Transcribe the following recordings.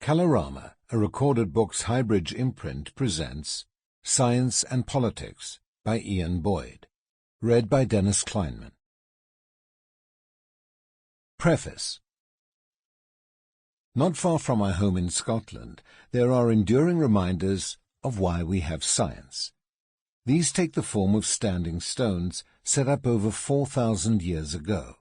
Kalorama, a Recorded Books hybrid imprint, presents Science and Politics by Ian Boyd, read by Dennis Kleinman. Preface. Not far from my home in Scotland, there are enduring reminders of why we have science. These take the form of standing stones set up over 4,000 years ago.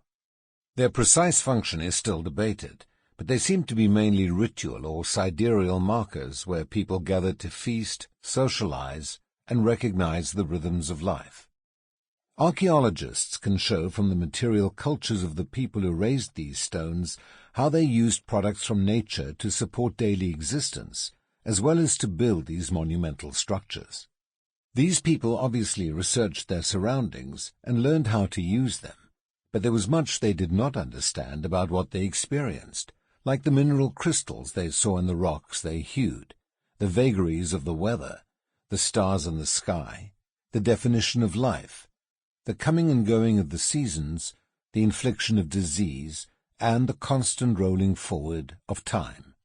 Their precise function is still debated, but they seem to be mainly ritual or sidereal markers where people gather to feast, socialize, and recognize the rhythms of life. Archaeologists can show from the material cultures of the people who raised these stones how they used products from nature to support daily existence, as well as to build these monumental structures. These people obviously researched their surroundings and learned how to use them, but there was much they did not understand about what they experienced, like the mineral crystals they saw in the rocks they hewed, the vagaries of the weather, the stars in the sky, the definition of life, the coming and going of the seasons, the infliction of disease, and the constant rolling forward of time.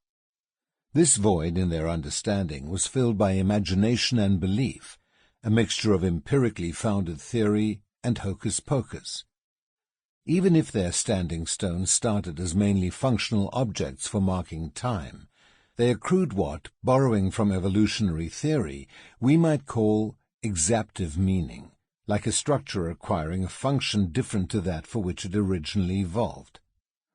This void in their understanding was filled by imagination and belief, a mixture of empirically founded theory and hocus-pocus. Even if their standing stones started as mainly functional objects for marking time, they accrued what, borrowing from evolutionary theory, we might call exaptive meaning, like a structure acquiring a function different to that for which it originally evolved.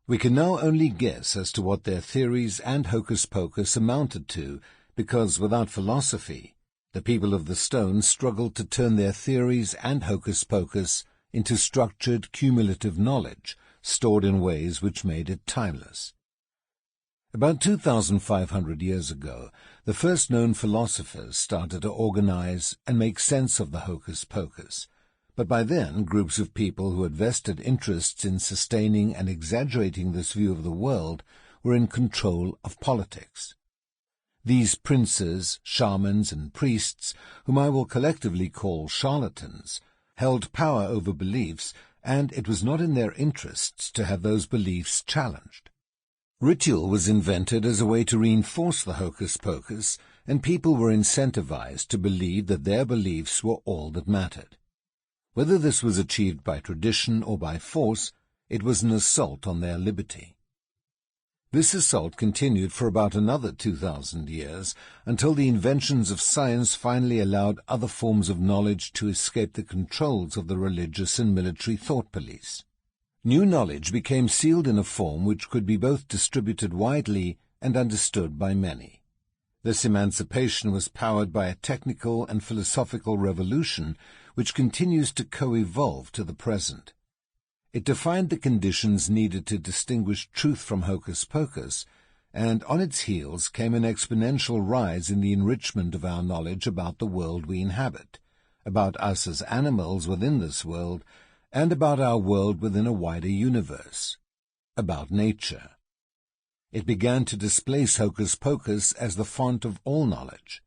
We can now only guess as to what their theories and hocus-pocus amounted to, because without philosophy, the people of the stone struggled to turn their theories and hocus-pocus into structured, cumulative knowledge, stored in ways which made it timeless. About 2,500 years ago, the first known philosophers started to organize and make sense of the hocus-pocus, but by then groups of people who had vested interests in sustaining and exaggerating this view of the world were in control of politics. These princes, shamans, and priests, whom I will collectively call charlatans, held power over beliefs, and it was not in their interests to have those beliefs challenged. Ritual was invented as a way to reinforce the hocus-pocus, and people were incentivized to believe that their beliefs were all that mattered. Whether this was achieved by tradition or by force, it was an assault on their liberty. This assault continued for about another 2,000 years, until the inventions of science finally allowed other forms of knowledge to escape the controls of the religious and military thought police. New knowledge became sealed in a form which could be both distributed widely and understood by many. This emancipation was powered by a technical and philosophical revolution which continues to co-evolve to the present. It defined the conditions needed to distinguish truth from hocus-pocus, and on its heels came an exponential rise in the enrichment of our knowledge about the world we inhabit, about us as animals within this world, and about our world within a wider universe, about nature. It began to displace hocus-pocus as the font of all knowledge.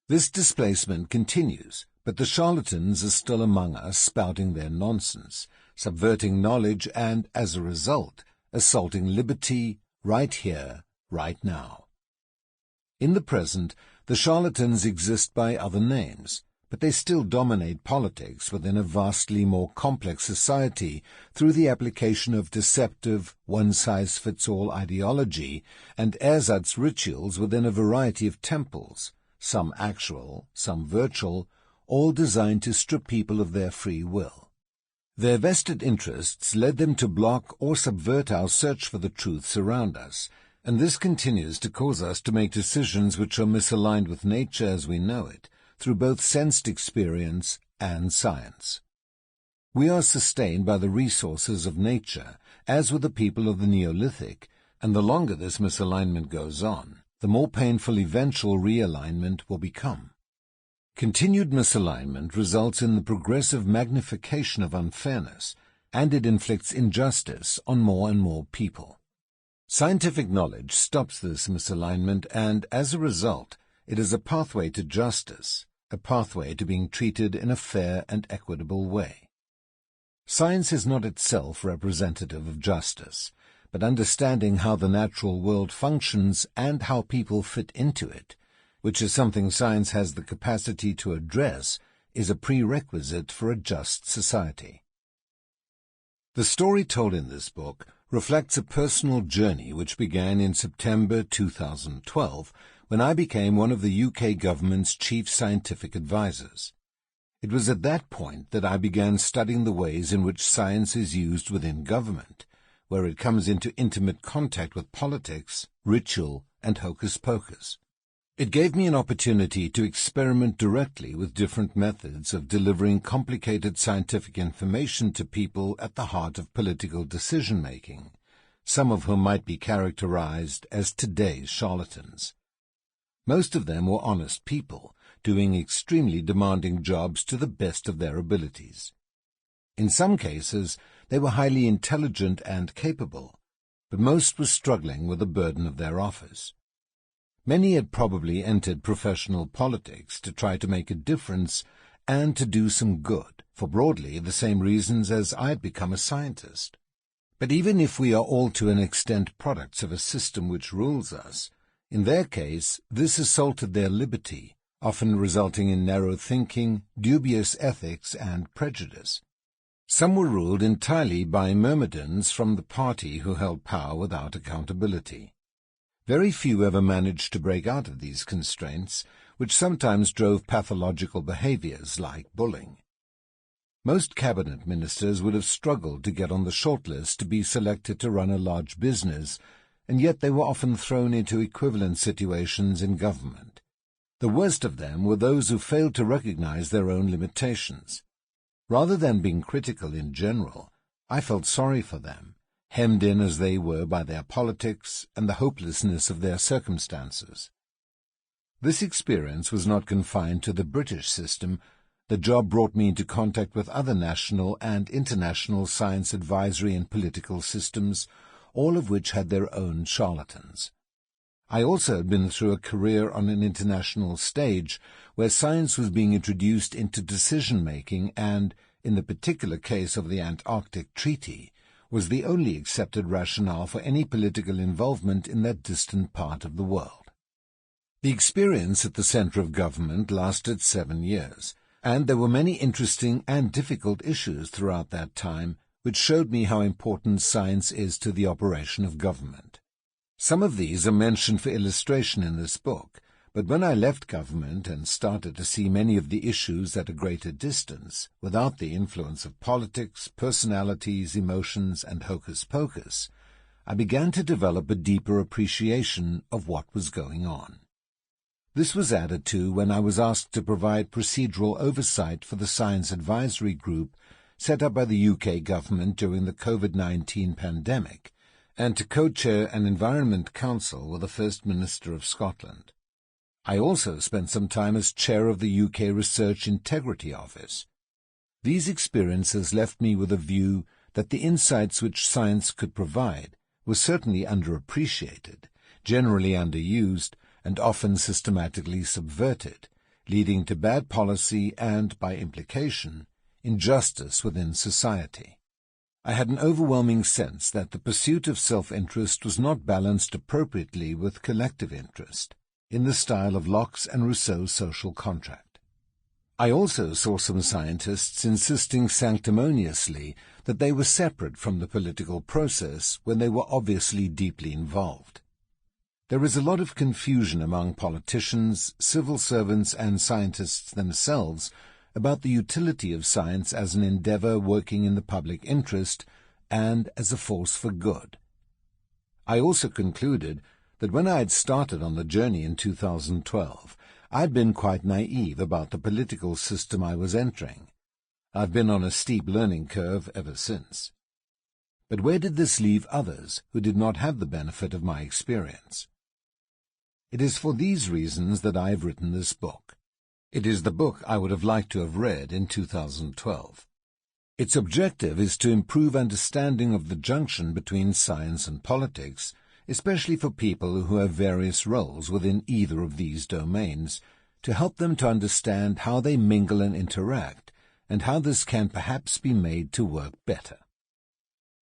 This displacement continues, but the charlatans are still among us spouting their nonsense, subverting knowledge and, as a result, assaulting liberty right here, right now. In the present, the charlatans exist by other names, but they still dominate politics within a vastly more complex society through the application of deceptive, one-size-fits-all ideology and ersatz rituals within a variety of temples, some actual, some virtual, all designed to strip people of their free will. Their vested interests led them to block or subvert our search for the truths around us, and this continues to cause us to make decisions which are misaligned with nature as we know it, through both sensed experience and science. We are sustained by the resources of nature, as were the people of the Neolithic, and the longer this misalignment goes on, the more painful eventual realignment will become. Continued misalignment results in the progressive magnification of unfairness, and it inflicts injustice on more and more people. Scientific knowledge stops this misalignment, and, as a result, it is a pathway to justice, a pathway to being treated in a fair and equitable way. Science is not itself representative of justice, but understanding how the natural world functions and how people fit into it, which is something science has the capacity to address, is a prerequisite for a just society. The story told in this book reflects a personal journey which began in September 2012, when I became one of the UK government's chief scientific advisors. It was at that point that I began studying the ways in which science is used within government, where it comes into intimate contact with politics, ritual, and hocus-pocus. It gave me an opportunity to experiment directly with different methods of delivering complicated scientific information to people at the heart of political decision-making, some of whom might be characterized as today's charlatans. Most of them were honest people, doing extremely demanding jobs to the best of their abilities. In some cases, they were highly intelligent and capable, but most were struggling with the burden of their office. Many had probably entered professional politics to try to make a difference and to do some good, for broadly the same reasons as I had become a scientist. But even if we are all to an extent products of a system which rules us, in their case this assaulted their liberty, often resulting in narrow thinking, dubious ethics, and prejudice. Some were ruled entirely by myrmidons from the party who held power without accountability. Very few ever managed to break out of these constraints, which sometimes drove pathological behaviors like bullying. Most cabinet ministers would have struggled to get on the shortlist to be selected to run a large business, and yet they were often thrown into equivalent situations in government. The worst of them were those who failed to recognize their own limitations. Rather than being critical in general, I felt sorry for them, hemmed in as they were by their politics and the hopelessness of their circumstances. This experience was not confined to the British system. The job brought me into contact with other national and international science advisory and political systems, all of which had their own charlatans. I also had been through a career on an international stage where science was being introduced into decision-making and, in the particular case of the Antarctic Treaty, was the only accepted rationale for any political involvement in that distant part of the world. The experience at the centre of government lasted 7 years, and there were many interesting and difficult issues throughout that time which showed me how important science is to the operation of government. Some of these are mentioned for illustration in this book, but when I left government and started to see many of the issues at a greater distance, without the influence of politics, personalities, emotions, and hocus-pocus, I began to develop a deeper appreciation of what was going on. This was added to when I was asked to provide procedural oversight for the Science Advisory Group set up by the UK government during the COVID-19 pandemic, and to co-chair an Environment Council with the First Minister of Scotland. I also spent some time as chair of the UK Research Integrity Office. These experiences left me with a view that the insights which science could provide were certainly underappreciated, generally underused, and often systematically subverted, leading to bad policy and, by implication, injustice within society. I had an overwhelming sense that the pursuit of self-interest was not balanced appropriately with collective interest, in the style of Locke's and Rousseau's social contract. I also saw some scientists insisting sanctimoniously that they were separate from the political process when they were obviously deeply involved. There is a lot of confusion among politicians, civil servants, and scientists themselves about the utility of science as an endeavor working in the public interest and as a force for good. I also concluded that when I had started on the journey in 2012, I had been quite naive about the political system I was entering. I've been on a steep learning curve ever since. But where did this leave others who did not have the benefit of my experience? It is for these reasons that I have written this book. It is the book I would have liked to have read in 2012. Its objective is to improve understanding of the junction between science and politics, especially for people who have various roles within either of these domains, to help them to understand how they mingle and interact, and how this can perhaps be made to work better.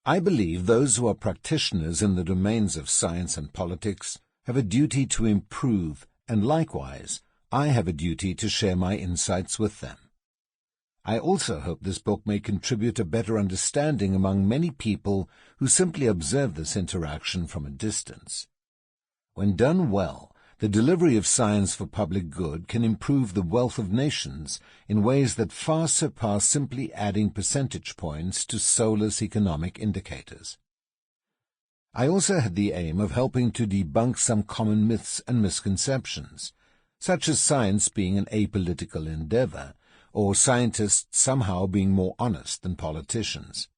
I believe those who are practitioners in the domains of science and politics have a duty to improve, and likewise, I have a duty to share my insights with them. I also hope this book may contribute a better understanding among many people who simply observe this interaction from a distance. When done well, the delivery of science for public good can improve the wealth of nations in ways that far surpass simply adding percentage points to soulless economic indicators. I also had the aim of helping to debunk some common myths and misconceptions, such as science being an apolitical endeavor, or scientists somehow being more honest than politicians.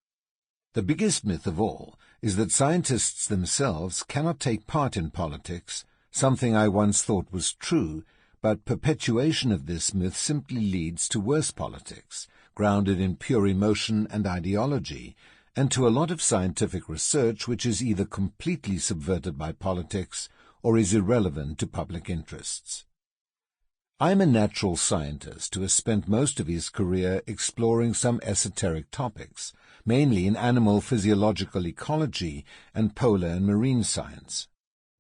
The biggest myth of all is that scientists themselves cannot take part in politics, something I once thought was true, but perpetuation of this myth simply leads to worse politics, grounded in pure emotion and ideology, and to a lot of scientific research which is either completely subverted by politics or is irrelevant to public interests. I am a natural scientist who has spent most of his career exploring some esoteric topics, mainly in animal physiological ecology and polar and marine science.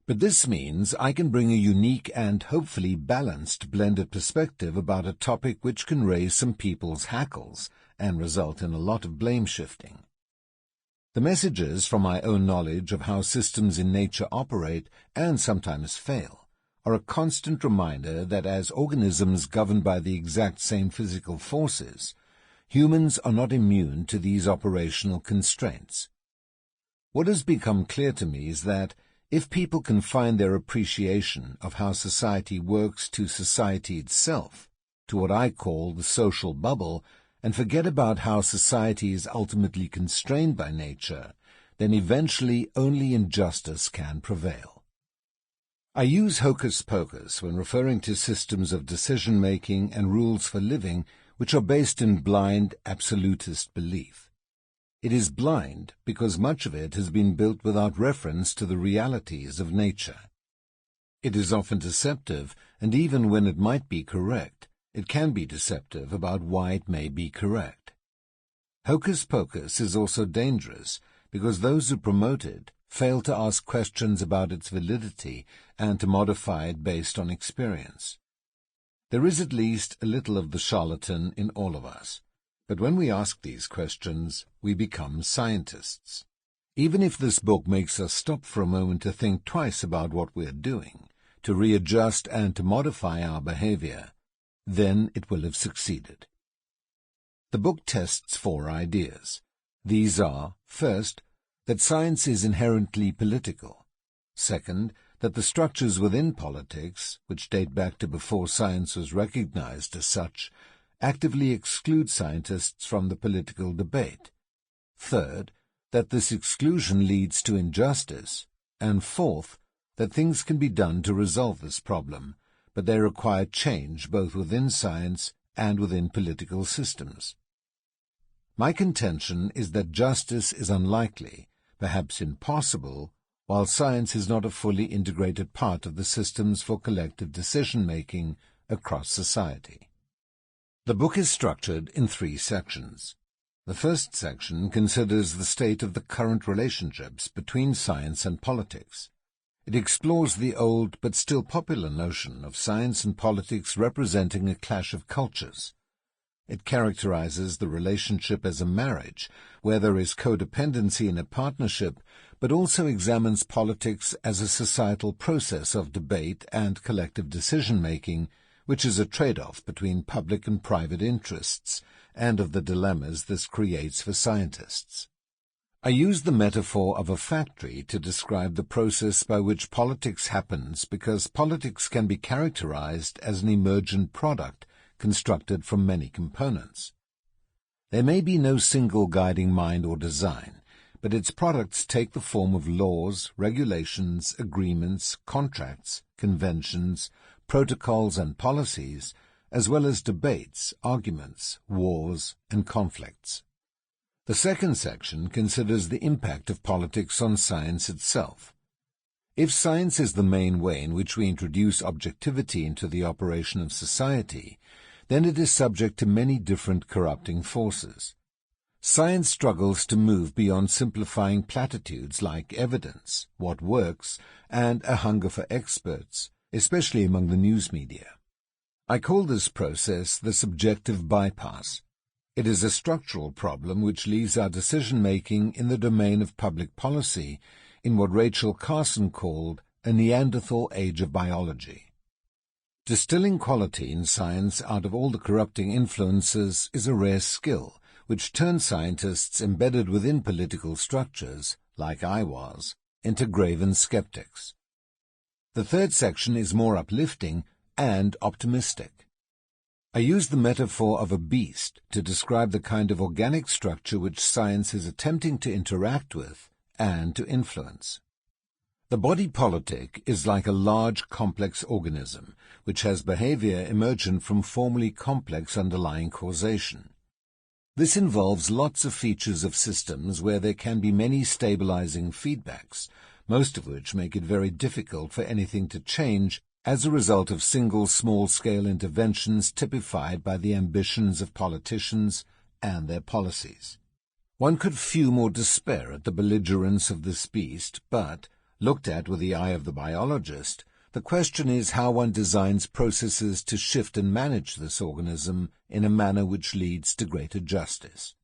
But this means I can bring a unique and hopefully balanced blended perspective about a topic which can raise some people's hackles and result in a lot of blame shifting. The messages from my own knowledge of how systems in nature operate and sometimes fail are a constant reminder that as organisms governed by the exact same physical forces, humans are not immune to these operational constraints. What has become clear to me is that if people can find their appreciation of how society works to society itself, to what I call the social bubble, and forget about how society is ultimately constrained by nature, then eventually only injustice can prevail. I use hocus pocus when referring to systems of decision-making and rules for living which are based in blind, absolutist belief. It is blind because much of it has been built without reference to the realities of nature. It is often deceptive, and even when it might be correct, it can be deceptive about why it may be correct. Hocus pocus is also dangerous because those who promote it fail to ask questions about its validity and to modify it based on experience. There is at least a little of the charlatan in all of us. But when we ask these questions, we become scientists. Even if this book makes us stop for a moment to think twice about what we are doing, to readjust and to modify our behavior, then it will have succeeded. The book tests 4 ideas. These are, first, that science is inherently political. Second, that the structures within politics, which date back to before science was recognized as such, actively exclude scientists from the political debate. Third, that this exclusion leads to injustice. And fourth, that things can be done to resolve this problem, but they require change both within science and within political systems. My contention is that justice is unlikely, perhaps impossible, while science is not a fully integrated part of the systems for collective decision-making across society. The book is structured in 3 sections. The first section considers the state of the current relationships between science and politics. It explores the old but still popular notion of science and politics representing a clash of cultures. It characterizes the relationship as a marriage, where there is codependency in a partnership, but also examines politics as a societal process of debate and collective decision-making, which is a trade-off between public and private interests, and of the dilemmas this creates for scientists. I use the metaphor of a factory to describe the process by which politics happens because politics can be characterized as an emergent product constructed from many components. There may be no single guiding mind or design, but its products take the form of laws, regulations, agreements, contracts, conventions, protocols and policies, as well as debates, arguments, wars, and conflicts. The second section considers the impact of politics on science itself. If science is the main way in which we introduce objectivity into the operation of society, then it is subject to many different corrupting forces. Science struggles to move beyond simplifying platitudes like evidence, what works, and a hunger for experts, especially among the news media. I call this process the subjective bypass. It is a structural problem which leaves our decision-making in the domain of public policy in what Rachel Carson called a Neanderthal age of biology. Distilling quality in science out of all the corrupting influences is a rare skill, which turns scientists embedded within political structures, like I was, into graven skeptics. The third section is more uplifting and optimistic. I use the metaphor of a beast to describe the kind of organic structure which science is attempting to interact with and to influence. The body politic is like a large, complex organism, which has behavior emergent from formally complex underlying causation. This involves lots of features of systems where there can be many stabilizing feedbacks, most of which make it very difficult for anything to change as a result of single small-scale interventions typified by the ambitions of politicians and their policies. One could fume or despair at the belligerence of this beast, but, looked at with the eye of the biologist, the question is how one designs processes to shift and manage this organism in a manner which leads to greater justice.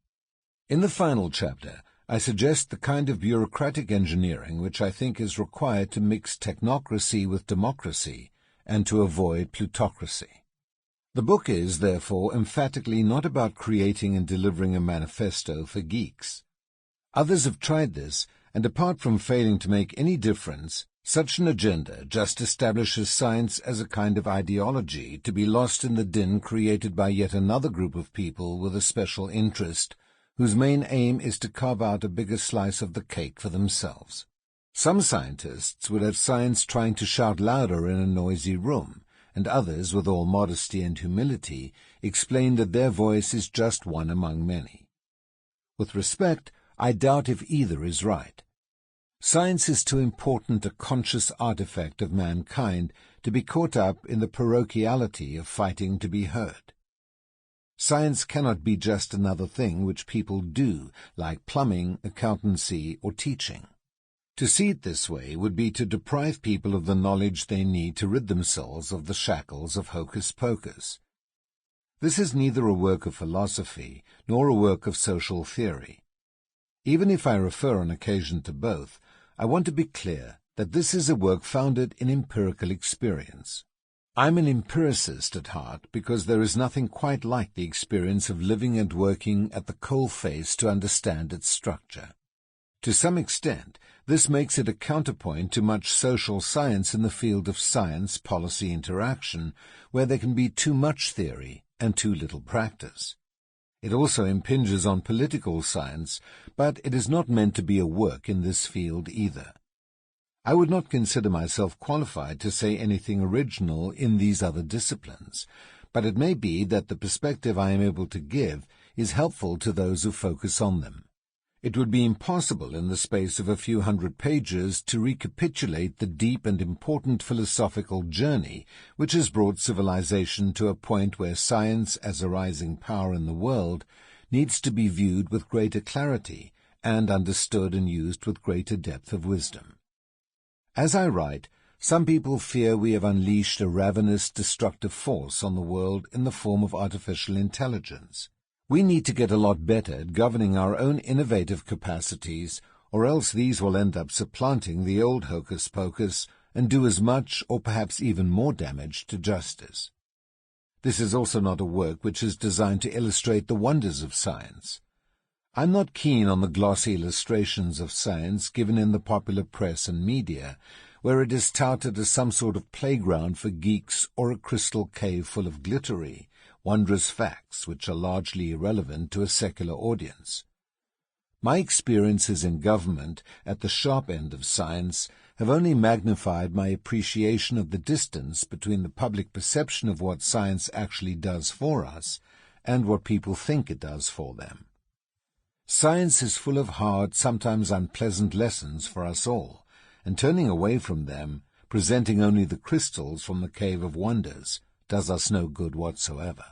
In the final chapter, I suggest the kind of bureaucratic engineering which I think is required to mix technocracy with democracy and to avoid plutocracy. The book is, therefore, emphatically not about creating and delivering a manifesto for geeks. Others have tried this, and apart from failing to make any difference, such an agenda just establishes science as a kind of ideology to be lost in the din created by yet another group of people with a special interest, whose main aim is to carve out a bigger slice of the cake for themselves. Some scientists would have science trying to shout louder in a noisy room, and others, with all modesty and humility, explain that their voice is just one among many. With respect, I doubt if either is right. Science is too important a conscious artifact of mankind to be caught up in the parochiality of fighting to be heard. Science cannot be just another thing which people do, like plumbing, accountancy, or teaching. To see it this way would be to deprive people of the knowledge they need to rid themselves of the shackles of hocus-pocus. This is neither a work of philosophy nor a work of social theory. Even if I refer on occasion to both, I want to be clear that this is a work founded in empirical experience. I'm an empiricist at heart because there is nothing quite like the experience of living and working at the coalface to understand its structure. To some extent, this makes it a counterpoint to much social science in the field of science-policy interaction, where there can be too much theory and too little practice. It also impinges on political science, but it is not meant to be a work in this field either. I would not consider myself qualified to say anything original in these other disciplines, but it may be that the perspective I am able to give is helpful to those who focus on them. It would be impossible in the space of a few hundred pages to recapitulate the deep and important philosophical journey which has brought civilization to a point where science as a rising power in the world needs to be viewed with greater clarity and understood and used with greater depth of wisdom. As I write, some people fear we have unleashed a ravenous, destructive force on the world in the form of artificial intelligence. We need to get a lot better at governing our own innovative capacities, or else these will end up supplanting the old hocus-pocus and do as much or perhaps even more damage to justice. This is also not a work which is designed to illustrate the wonders of science. I'm not keen on the glossy illustrations of science given in the popular press and media, where it is touted as some sort of playground for geeks or a crystal cave full of glittery, wondrous facts which are largely irrelevant to a secular audience. My experiences in government at the sharp end of science have only magnified my appreciation of the distance between the public perception of what science actually does for us and what people think it does for them. Science is full of hard, sometimes unpleasant lessons for us all, and turning away from them, presenting only the crystals from the cave of wonders, does us no good whatsoever.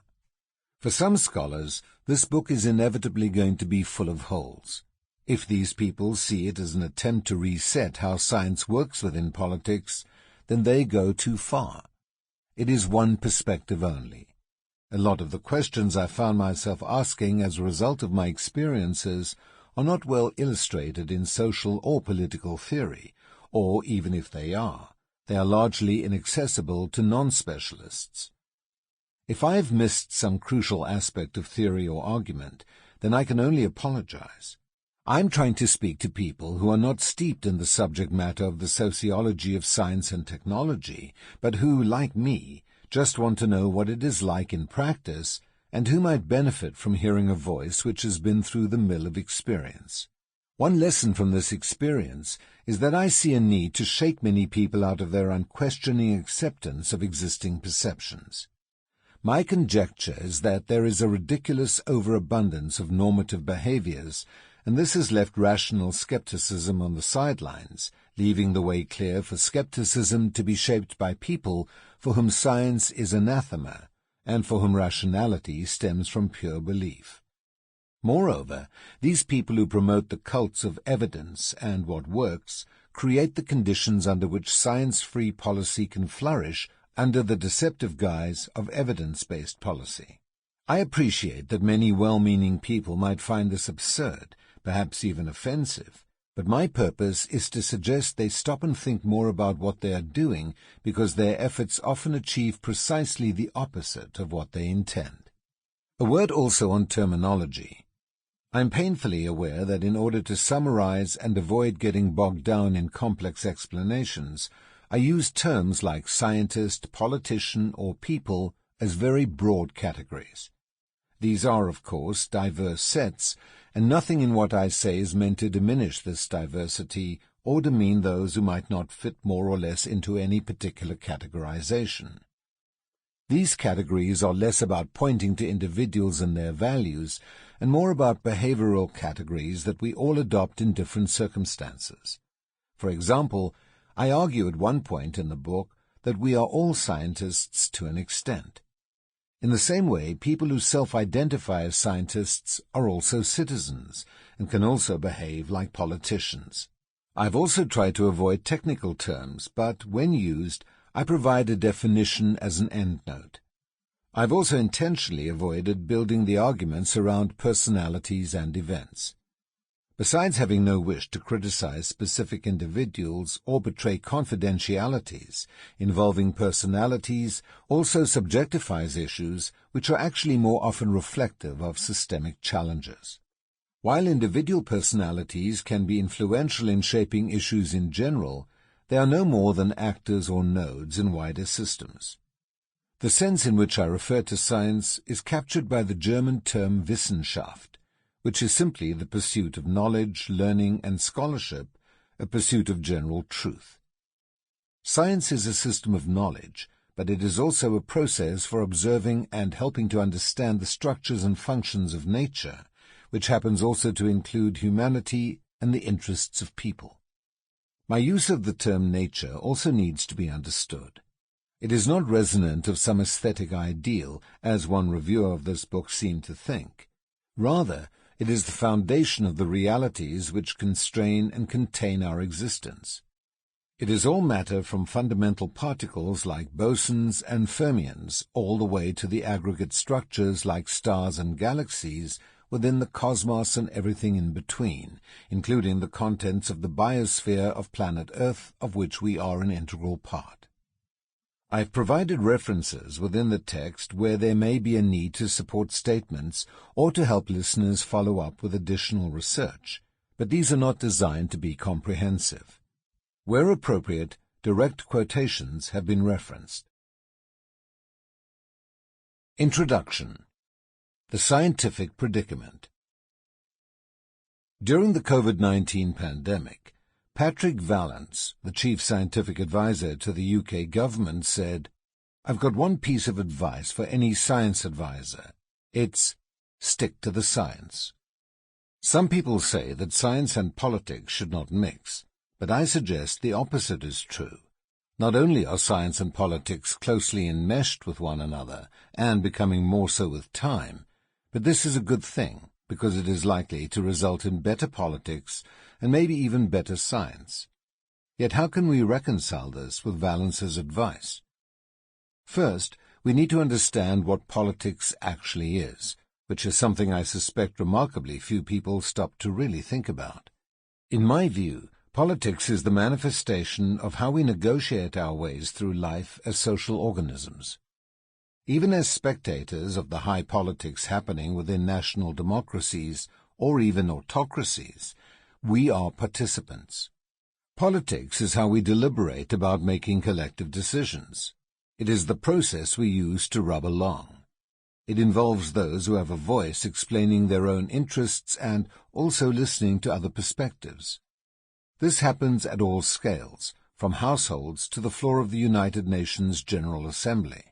For some scholars, this book is inevitably going to be full of holes. If these people see it as an attempt to reset how science works within politics, then they go too far. It is one perspective only. A lot of the questions I found myself asking as a result of my experiences are not well illustrated in social or political theory, or even if they are largely inaccessible to non-specialists. If I have missed some crucial aspect of theory or argument, then I can only apologize. I'm trying to speak to people who are not steeped in the subject matter of the sociology of science and technology, but who, like me, just want to know what it is like in practice, and who might benefit from hearing a voice which has been through the mill of experience. One lesson from this experience is that I see a need to shake many people out of their unquestioning acceptance of existing perceptions. My conjecture is that there is a ridiculous overabundance of normative behaviors, and this has left rational skepticism on the sidelines, leaving the way clear for skepticism to be shaped by people for whom science is anathema, and for whom rationality stems from pure belief. Moreover, these people who promote the cults of evidence and what works create the conditions under which science-free policy can flourish under the deceptive guise of evidence-based policy. I appreciate that many well-meaning people might find this absurd, perhaps even offensive, but my purpose is to suggest they stop and think more about what they are doing, because their efforts often achieve precisely the opposite of what they intend. A word also on terminology. I am painfully aware that in order to summarize and avoid getting bogged down in complex explanations, I use terms like scientist, politician, or people as very broad categories. These are, of course, diverse sets, and nothing in what I say is meant to diminish this diversity or demean those who might not fit more or less into any particular categorization. These categories are less about pointing to individuals and their values, and more about behavioral categories that we all adopt in different circumstances. For example, I argue at one point in the book that we are all scientists to an extent. In the same way, people who self-identify as scientists are also citizens, and can also behave like politicians. I've also tried to avoid technical terms, but when used, I provide a definition as an endnote. I've also intentionally avoided building the arguments around personalities and events. Besides having no wish to criticize specific individuals or betray confidentialities involving personalities, also subjectifies issues which are actually more often reflective of systemic challenges. While individual personalities can be influential in shaping issues in general, they are no more than actors or nodes in wider systems. The sense in which I refer to science is captured by the German term Wissenschaft, which is simply the pursuit of knowledge, learning, and scholarship, a pursuit of general truth. Science is a system of knowledge, but it is also a process for observing and helping to understand the structures and functions of nature, which happens also to include humanity and the interests of people. My use of the term nature also needs to be understood. It is not resonant of some aesthetic ideal, as one reviewer of this book seemed to think. Rather, it is the foundation of the realities which constrain and contain our existence. It is all matter from fundamental particles like bosons and fermions all the way to the aggregate structures like stars and galaxies within the cosmos and everything in between, including the contents of the biosphere of planet Earth, of which we are an integral part. I have provided references within the text where there may be a need to support statements or to help listeners follow up with additional research, but these are not designed to be comprehensive. Where appropriate, direct quotations have been referenced. Introduction. The Scientific Predicament. During the COVID-19 pandemic, Patrick Vallance, the chief scientific advisor to the UK government, said, "I've got one piece of advice for any science advisor. It's stick to the science." Some people say that science and politics should not mix, but I suggest the opposite is true. Not only are science and politics closely enmeshed with one another, and becoming more so with time, but this is a good thing, because it is likely to result in better politics and maybe even better science. Yet how can we reconcile this with Valence's advice? First, we need to understand what politics actually is, which is something I suspect remarkably few people stop to really think about. In my view, politics is the manifestation of how we negotiate our ways through life as social organisms. Even as spectators of the high politics happening within national democracies, or even autocracies, we are participants. Politics is how we deliberate about making collective decisions. It is the process we use to rub along. It involves those who have a voice explaining their own interests and also listening to other perspectives. This happens at all scales, from households to the floor of the United Nations General Assembly.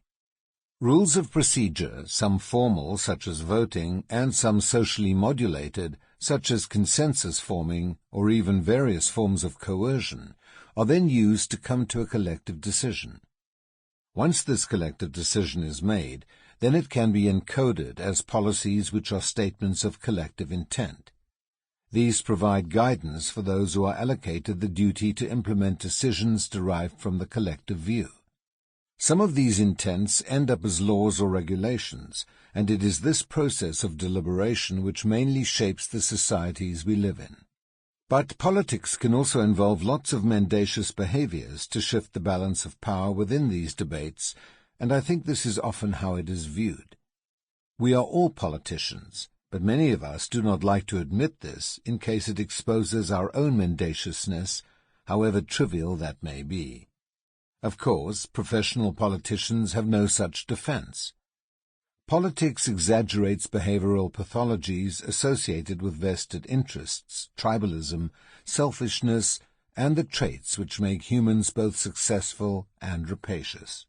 Rules of procedure, some formal, such as voting, and some socially modulated, such as consensus forming, or even various forms of coercion, are then used to come to a collective decision. Once this collective decision is made, then it can be encoded as policies which are statements of collective intent. These provide guidance for those who are allocated the duty to implement decisions derived from the collective view. Some of these intents end up as laws or regulations, and it is this process of deliberation which mainly shapes the societies we live in. But politics can also involve lots of mendacious behaviors to shift the balance of power within these debates, and I think this is often how it is viewed. We are all politicians, but many of us do not like to admit this in case it exposes our own mendaciousness, however trivial that may be. Of course, professional politicians have no such defense. Politics exaggerates behavioral pathologies associated with vested interests, tribalism, selfishness, and the traits which make humans both successful and rapacious.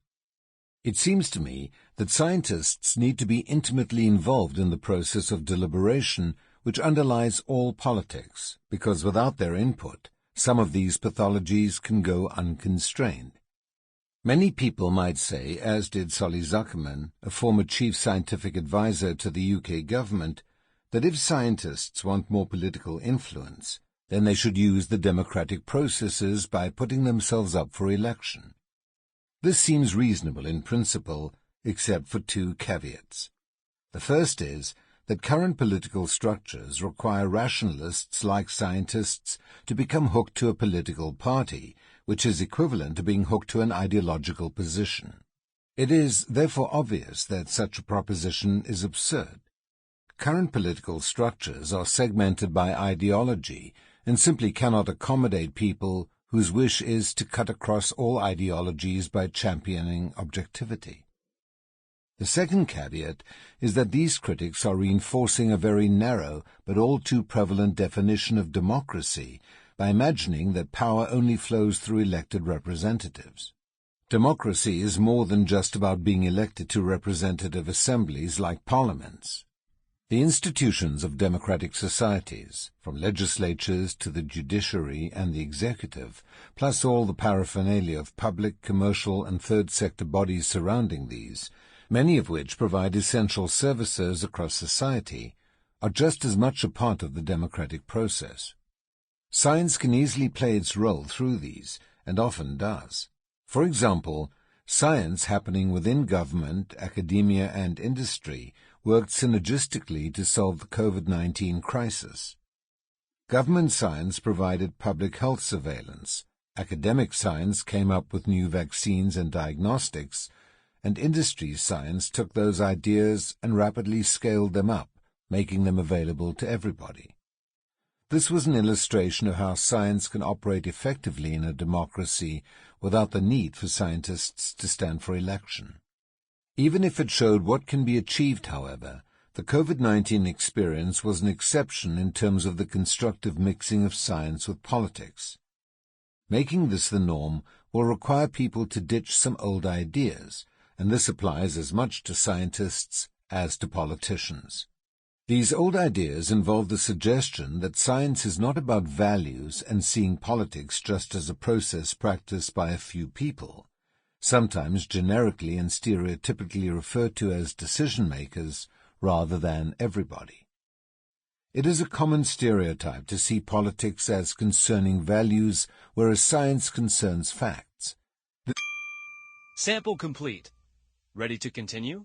It seems to me that scientists need to be intimately involved in the process of deliberation which underlies all politics, because without their input, some of these pathologies can go unconstrained. Many people might say, as did Solly Zuckerman, a former chief scientific advisor to the UK government, that if scientists want more political influence, then they should use the democratic processes by putting themselves up for election. This seems reasonable in principle, except for two caveats. The first is that current political structures require rationalists like scientists to become hooked to a political party, which is equivalent to being hooked to an ideological position. It is therefore obvious that such a proposition is absurd. Current political structures are segmented by ideology and simply cannot accommodate people whose wish is to cut across all ideologies by championing objectivity. The second caveat is that these critics are reinforcing a very narrow but all too prevalent definition of democracy by imagining that power only flows through elected representatives. Democracy is more than just about being elected to representative assemblies like parliaments. The institutions of democratic societies, from legislatures to the judiciary and the executive, plus all the paraphernalia of public, commercial and third sector bodies surrounding these, many of which provide essential services across society, are just as much a part of the democratic process. Science can easily play its role through these, and often does. For example, science happening within government, academia and industry worked synergistically to solve the COVID-19 crisis. Government science provided public health surveillance, academic science came up with new vaccines and diagnostics, and industry science took those ideas and rapidly scaled them up, making them available to everybody. This was an illustration of how science can operate effectively in a democracy without the need for scientists to stand for election. Even if it showed what can be achieved, however, the COVID-19 experience was an exception in terms of the constructive mixing of science with politics. Making this the norm will require people to ditch some old ideas, and this applies as much to scientists as to politicians. These old ideas involve the suggestion that science is not about values and seeing politics just as a process practiced by a few people, sometimes generically and stereotypically referred to as decision-makers rather than everybody. It is a common stereotype to see politics as concerning values, whereas science concerns facts. Sample complete. Ready to continue?